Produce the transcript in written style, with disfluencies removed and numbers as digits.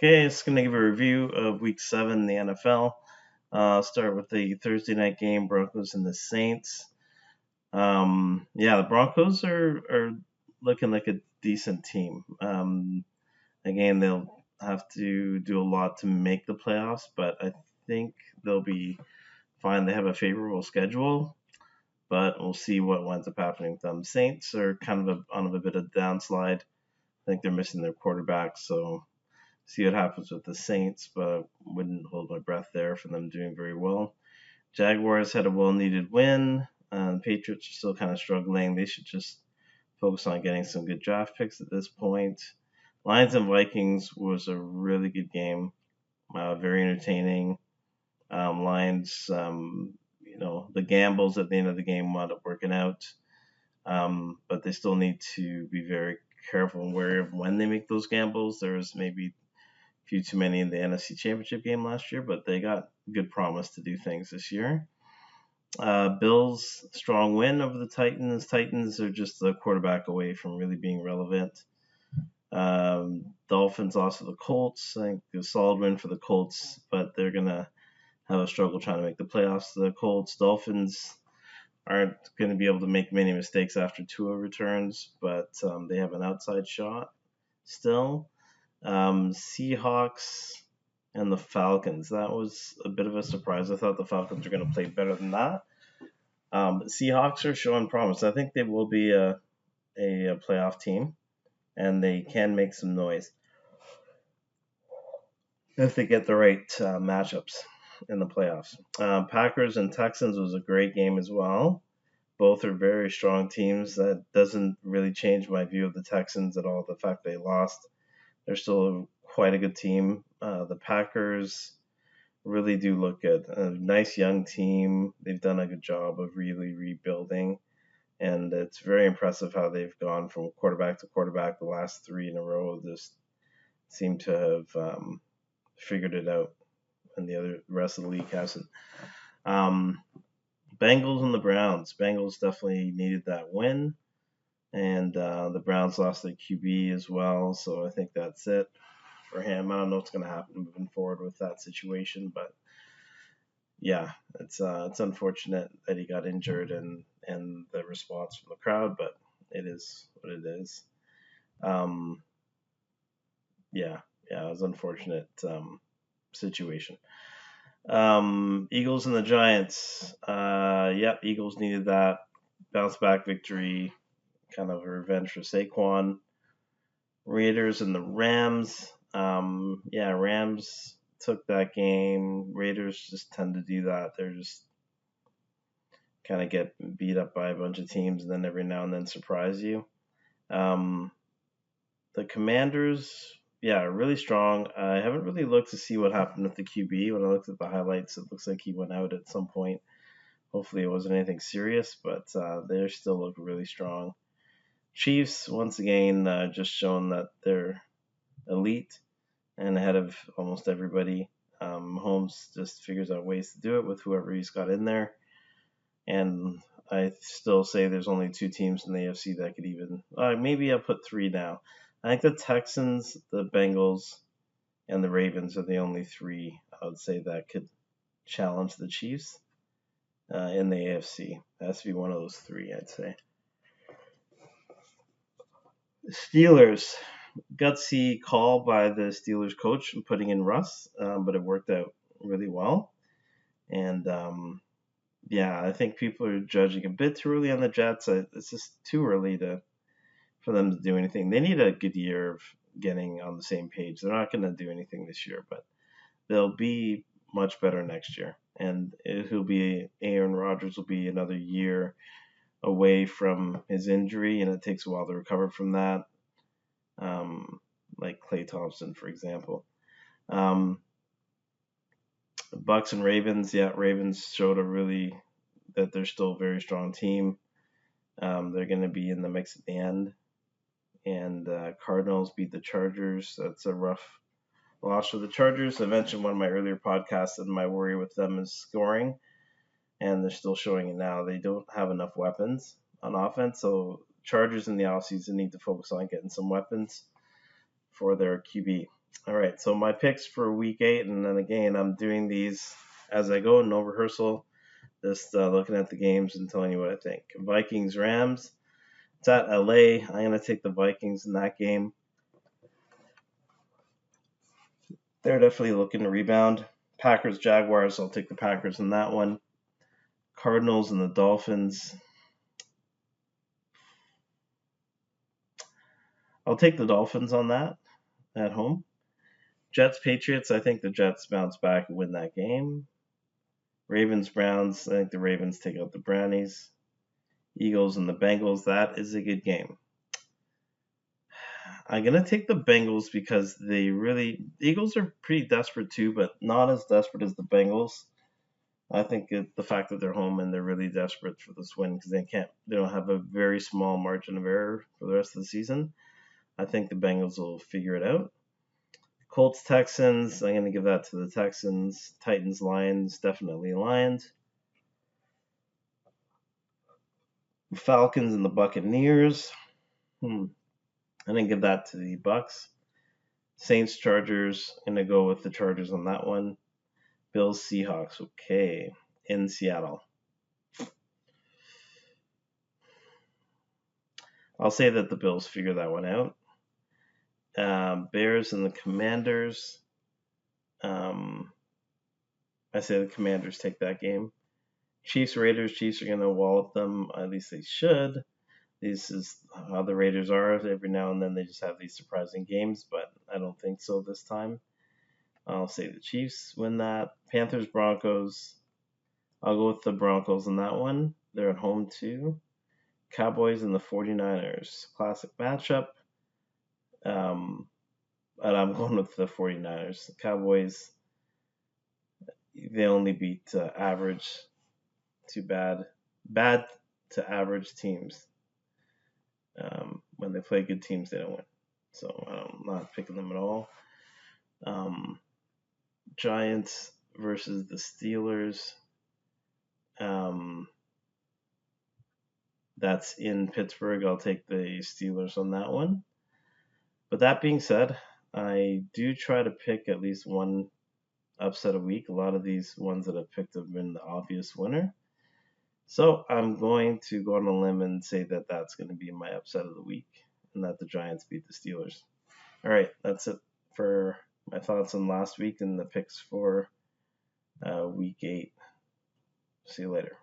Okay, it's going to give a review of Week 7 in the NFL. Start with the Thursday night game, Broncos and the Saints. The Broncos are looking like a decent team. Again, they'll have to do a lot to make the playoffs, but I think they'll be fine. They have a favorable schedule, but we'll see what winds up happening with them. Saints are kind of on a bit of downslide. I think they're missing their quarterback, so see what happens with the Saints, but wouldn't hold my breath there for them doing very well. Jaguars had a well-needed win. The Patriots are still kind of struggling. They should just focus on getting some good draft picks at this point. Lions and Vikings was a really good game, very entertaining. Lions, the gambles at the end of the game wound up working out, but they still need to be very careful and wary of when they make those gambles. There was maybe few too many in the NFC Championship game last year, but they got good promise to do things this year. Bills strong win over the Titans. Titans are just a quarterback away from really being relevant. Dolphins lost to the Colts. I think a solid win for the Colts, but they're gonna have a struggle trying to make the playoffs. The Colts. Dolphins aren't going to be able to make many mistakes after Tua returns, but they have an outside shot still. Seahawks and the Falcons. That was a bit of a surprise. I thought the Falcons were going to play better than that. But Seahawks are showing promise. I think they will be a playoff team, and they can make some noise if they get the right matchups in the playoffs. Packers and Texans was a great game as well. Both are very strong teams. That doesn't really change my view of the Texans at all. The fact they lost, they're still quite a good team. The Packers really do look good. A nice young team. They've done a good job of really rebuilding, and it's very impressive how they've gone from quarterback to quarterback the last three in a row. Just seem to have figured it out, and the rest of the league hasn't. Bengals and the Browns. Bengals definitely needed that win, and the Browns lost their QB as well, so I think that's it for him. I don't know what's going to happen moving forward with that situation, but yeah, it's unfortunate that he got injured and the response from the crowd, but it is what it is. It was an unfortunate situation. Eagles and the Giants. Eagles needed that bounce back victory, kind of a revenge for Saquon. Raiders and the Rams. Rams took that game. Raiders just tend to do that. They're just kind of get beat up by a bunch of teams and then every now and then surprise you. The Commanders, really strong. I haven't really looked to see what happened with the QB. When I looked at the highlights, it looks like he went out at some point. Hopefully it wasn't anything serious, but they still look really strong. Chiefs, once again, just shown that they're elite and ahead of almost everybody. Mahomes just figures out ways to do it with whoever he's got in there. And I still say there's only two teams in the AFC that could even, maybe I'll put three now. I think the Texans, the Bengals, and the Ravens are the only three I would say that could challenge the Chiefs in the AFC. It has to be one of those three, I'd say. Steelers, gutsy call by the Steelers coach putting in Russ, but it worked out really well. And I think people are judging a bit too early on the Jets. It's just too early for them to do anything. They need a good year of getting on the same page. They're not going to do anything this year, but they'll be much better next year. And Aaron Rodgers will be another year away from his injury, and it takes a while to recover from that. Like Klay Thompson, for example. Bucks and Ravens. Yeah, Ravens showed that they're still a very strong team. They're going to be in the mix at the end. And Cardinals beat the Chargers. That's a rough loss for the Chargers. I mentioned one of my earlier podcasts that my worry with them is scoring, and they're still showing it now. They don't have enough weapons on offense, so Chargers in the offseason need to focus on getting some weapons for their QB. All right, so my picks for week 8, and then again, I'm doing these as I go, no rehearsal, just looking at the games and telling you what I think. Vikings Rams. It's at LA. I'm going to take the Vikings in that game. They're definitely looking to rebound. Packers Jaguars. I'll take the Packers in that one. Cardinals and the Dolphins. I'll take the Dolphins on that at home. Jets Patriots. I think the Jets bounce back and win that game. Ravens Browns. I think the Ravens take out the Brownies. Eagles and the Bengals. That is a good game. I'm gonna take the Bengals because the Eagles are pretty desperate too, but not as desperate as the Bengals. I think the fact that they're home and they're really desperate for this win because they don't have a very small margin of error for the rest of the season. I think the Bengals will figure it out. Colts Texans, I'm gonna give that to the Texans. Titans Lions, definitely Lions. Falcons and the Buccaneers. I'm gonna give that to the Bucks. Saints Chargers, I'm gonna go with the Chargers on that one. Bills Seahawks, okay, in Seattle. I'll say that the Bills figure that one out. Bears and the Commanders. I say the Commanders take that game. Chiefs Raiders. Chiefs are gonna wallop them. At least they should. This is how the Raiders are. Every now and then they just have these surprising games, but I don't think so this time. I'll say the Chiefs win that. Panthers Broncos. I'll go with the Broncos in that one. They're at home too. Cowboys and the 49ers. Classic matchup. And I'm going with the 49ers. The Cowboys, they only beat average to bad to average teams. When they play good teams, they don't win. So I'm not picking them at all. Giants versus the Steelers. That's in Pittsburgh. I'll take the Steelers on that one. But that being said, I do try to pick at least one upset a week. A lot of these ones that I've picked have been the obvious winner. So I'm going to go on a limb and say that that's going to be my upset of the week and that the Giants beat the Steelers. All right, that's it for my thoughts on last week and the picks for week 8. See you later.